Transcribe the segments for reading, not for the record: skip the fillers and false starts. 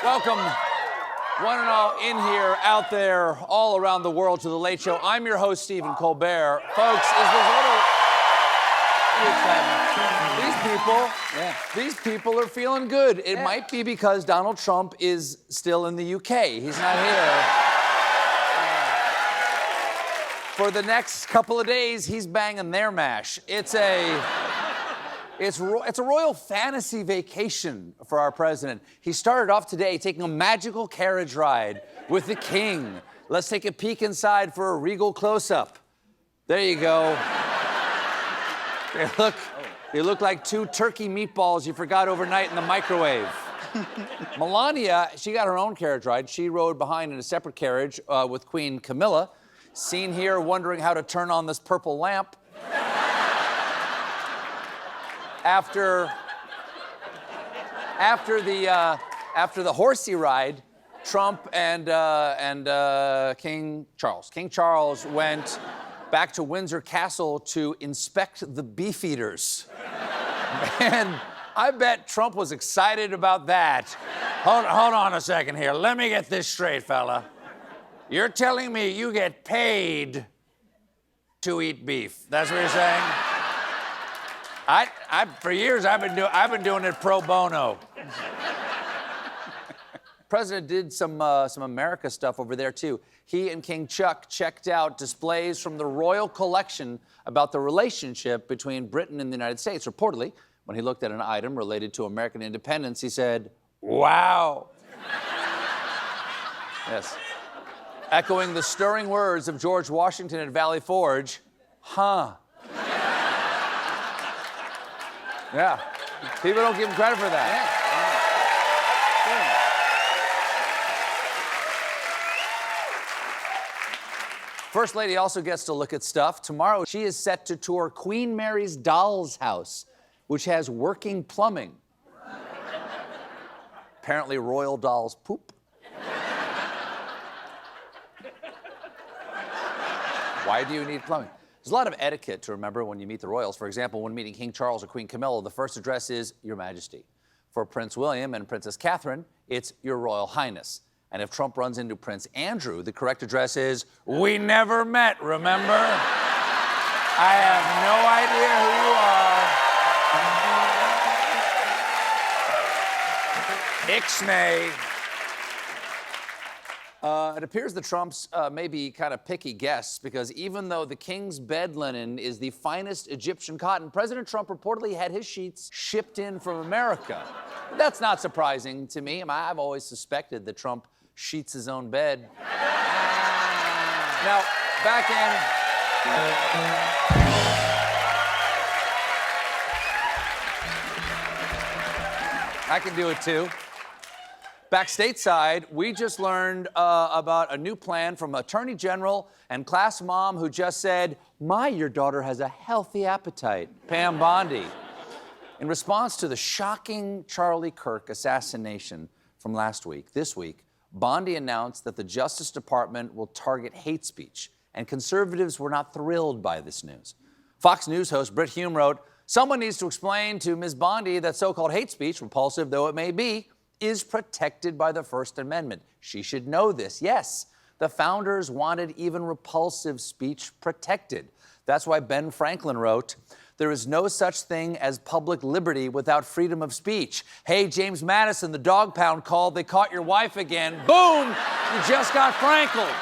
Welcome, one and all, in here, out there, all around the world to The Late Show. I'm your host, Stephen Colbert. Folks, these people are feeling good. It might be because Donald Trump is still in the UK. He's not here. For the next couple of days, he's banging their mash. It's a royal fantasy vacation for our president. He started off today taking a magical carriage ride with the king. Let's take a peek inside for a regal close-up. There you go. They look like two turkey meatballs you forgot overnight in the microwave. Melania, she got her own carriage ride. She rode behind in a separate carriage with Queen Camilla. Seen here wondering how to turn on this purple lamp. After the horsey ride, Trump and King Charles went back to Windsor Castle to inspect the beefeaters. And I bet Trump was excited about that. Hold on a second here. Let me get this straight, fella. You're telling me you get paid to eat beef? That's what you're saying? For years, I've been doing it pro bono. President did some America stuff over there too. He and King Chuck checked out displays from the royal collection about the relationship between Britain and the United States. Reportedly, when he looked at an item related to American independence, he said, "Wow." Yes. Echoing the stirring words of George Washington at Valley Forge, "Huh." Yeah. People don't give him credit for that. Yeah. First Lady also gets to look at stuff. Tomorrow, she is set to tour Queen Mary's doll's house, which has working plumbing. Apparently, royal dolls poop. Why do you need plumbing? There's a lot of etiquette to remember when you meet the royals. For example, when meeting King Charles or Queen Camilla, the first address is Your Majesty. For Prince William and Princess Catherine, it's Your Royal Highness. And if Trump runs into Prince Andrew, the correct address is We never met, remember? I have no idea who you are. Ixnay. It appears the Trumps may be kind of picky guests because even though the king's bed linen is the finest Egyptian cotton, President Trump reportedly had his sheets shipped in from America. That's not surprising to me. I've always suspected that Trump sheets his own bed. Now, back in... I can do it too. Back stateside, we just learned about a new plan from Attorney General and class mom who just said, your daughter has a healthy appetite, Pam Bondi. In response to the shocking Charlie Kirk assassination from last week, this week, Bondi announced that the Justice Department will target hate speech, and conservatives were not thrilled by this news. Fox News host Brit Hume wrote, someone needs to explain to Ms. Bondi that so-called hate speech, repulsive though it may be, is protected by the First Amendment. She should know this. Yes, the founders wanted even repulsive speech protected. That's why Ben Franklin wrote, there is no such thing as public liberty without freedom of speech. Hey, James Madison, the dog pound called, they caught your wife again. Boom, you just got Frankled.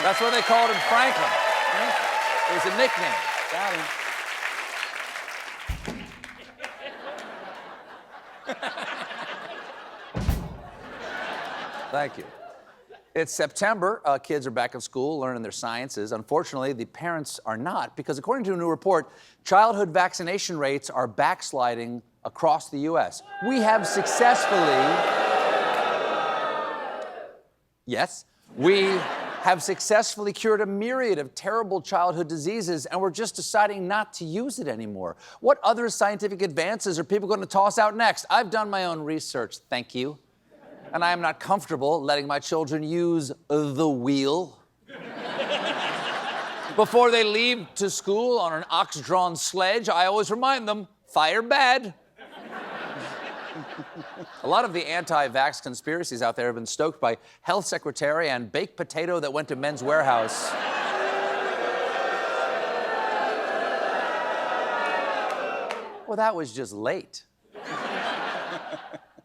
That's what they called him, Franklin. It was a nickname. Got him. Thank you. It's September. Kids are back in school learning their sciences. Unfortunately, the parents are not because according to a new report, childhood vaccination rates are backsliding across the U.S. We have successfully cured a myriad of terrible childhood diseases, and we're just deciding not to use it anymore. What other scientific advances are people going to toss out next? I've done my own research, thank you. And I am not comfortable letting my children use the wheel. Before they leave to school on an ox-drawn sledge, I always remind them, fire bad. A lot of the anti-vax conspiracies out there have been stoked by health secretary and baked potato that went to Men's Warehouse. Well, that was just late.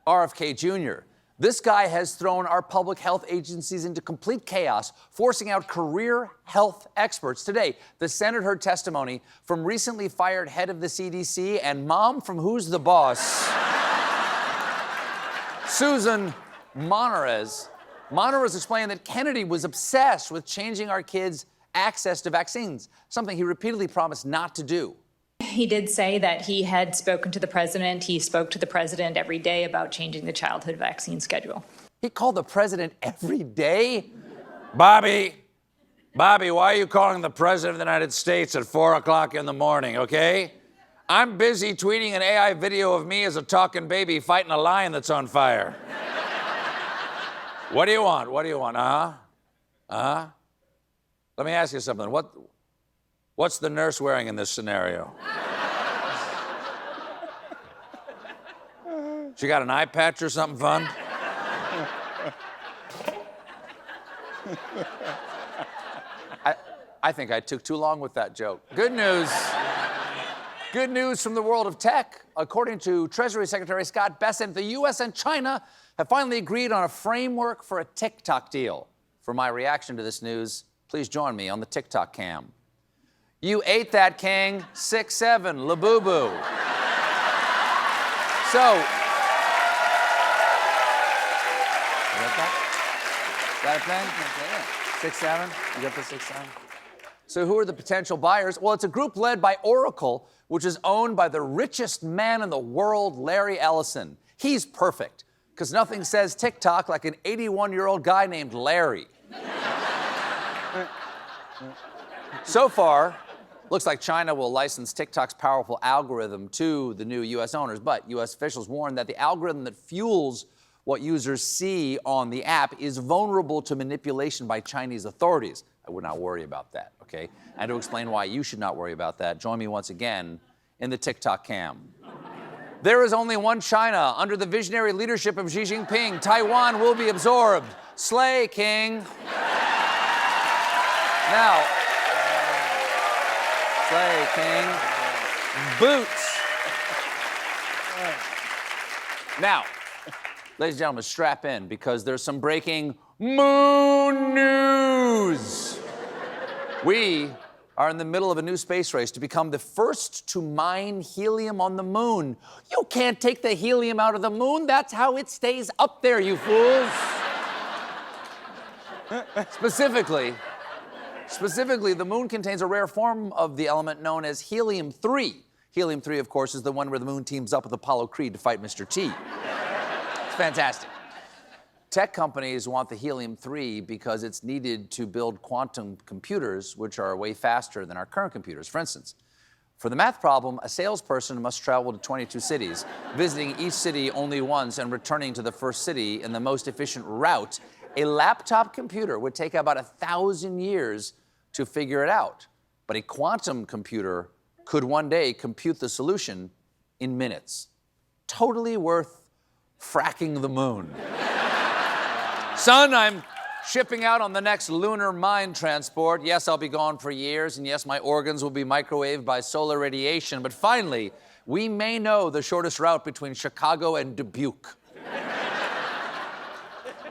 RFK Jr. This guy has thrown our public health agencies into complete chaos, forcing out career health experts. Today, the Senate heard testimony from recently fired head of the CDC and mom from Who's the Boss, Susan Monarez. Monarez explained that Kennedy was obsessed with changing our kids' access to vaccines, something he repeatedly promised not to do. He did say that he had spoken to the president. He spoke to the president every day about changing the childhood vaccine schedule. He called the president every day? Bobby, why are you calling the president of the United States at 4 o'clock in the morning, okay? I'm busy tweeting an AI video of me as a talking baby fighting a lion that's on fire. What do you want? Let me ask you something. What's the nurse wearing in this scenario? She got an eye patch or something fun? I think I took too long with that joke. Good news. Good news from the world of tech. According to Treasury Secretary Scott Bessent, the U.S. and China have finally agreed on a framework for a TikTok deal. For my reaction to this news, please join me on the TikTok cam. You ate that, King. 6'7", Labubu. So, you got that? That a thing? 6'7"? You got the 6'7"? So who are the potential buyers? Well, it's a group led by Oracle, which is owned by the richest man in the world, Larry Ellison. He's perfect, because nothing says TikTok like an 81-year-old guy named Larry. So far, looks like China will license TikTok's powerful algorithm to the new U.S. owners, but U.S. officials warn that the algorithm that fuels what users see on the app is vulnerable to manipulation by Chinese authorities. I would not worry about that, okay? And to explain why you should not worry about that, join me once again in the TikTok cam. There is only one China. Under the visionary leadership of Xi Jinping, Taiwan will be absorbed. Slay, King. Now, slay, King. Boots. Now, ladies and gentlemen, strap in, because there's some breaking moon news. We are in the middle of a new space race to become the first to mine helium on the moon. You can't take the helium out of the moon. That's how it stays up there, you fools. Specifically, the moon contains a rare form of the element known as helium-3. Helium-3, of course, is the one where the moon teams up with Apollo Creed to fight Mr. T. It's fantastic. Tech companies want the helium-3 because it's needed to build quantum computers, which are way faster than our current computers. For instance, for the math problem, a salesperson must travel to 22 cities, visiting each city only once and returning to the first city in the most efficient route. A laptop computer would take about 1,000 years to figure it out. But a quantum computer could one day compute the solution in minutes. Totally worth fracking the moon. Son, I'm shipping out on the next lunar mine transport. Yes, I'll be gone for years, and yes, my organs will be microwaved by solar radiation, but finally, we may know the shortest route between Chicago and Dubuque.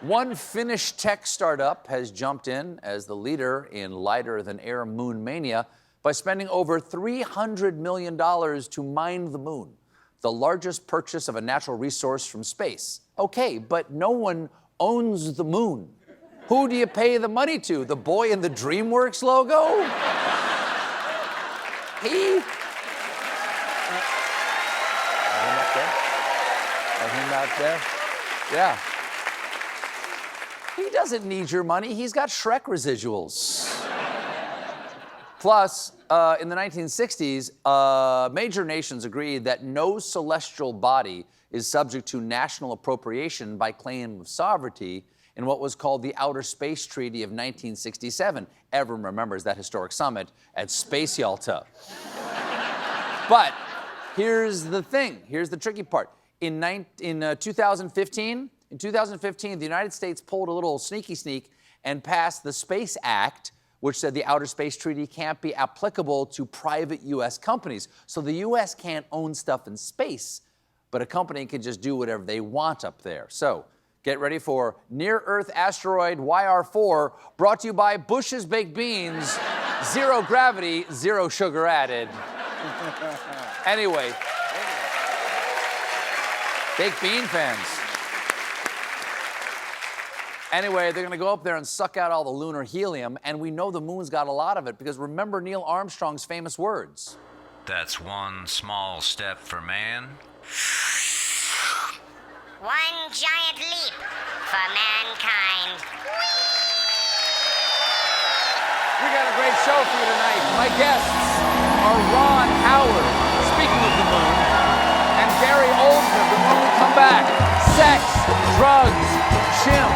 One Finnish tech startup has jumped in as the leader in lighter-than-air moon mania by spending over $300 million to mine the moon, the largest purchase of a natural resource from space. Okay, but no one owns the moon. Who do you pay the money to? The boy in the DreamWorks logo? Him out there? Yeah. He doesn't need your money. He's got Shrek residuals. Plus, in the 1960s, major nations agreed that no celestial body is subject to national appropriation by claim of sovereignty in what was called the Outer Space Treaty of 1967. Everyone remembers that historic summit at Space Yalta. But here's the thing. Here's the tricky part. in 2015, the United States pulled a little sneaky sneak and passed the Space Act, which said the Outer Space Treaty can't be applicable to private U.S. companies. So the U.S. can't own stuff in space, but a company can just do whatever they want up there. So get ready for Near-Earth Asteroid YR4, brought to you by Bush's Baked Beans. Zero gravity, zero sugar added. Anyway, baked bean fans. Anyway, they're going to go up there and suck out all the lunar helium, and we know the moon's got a lot of it because remember Neil Armstrong's famous words. That's one small step for man. One giant leap for mankind. We got a great show for you tonight. My guests are Ron Howard, speaking of the moon, and Gary Oldman. But when we come back, sex, drugs, chimps.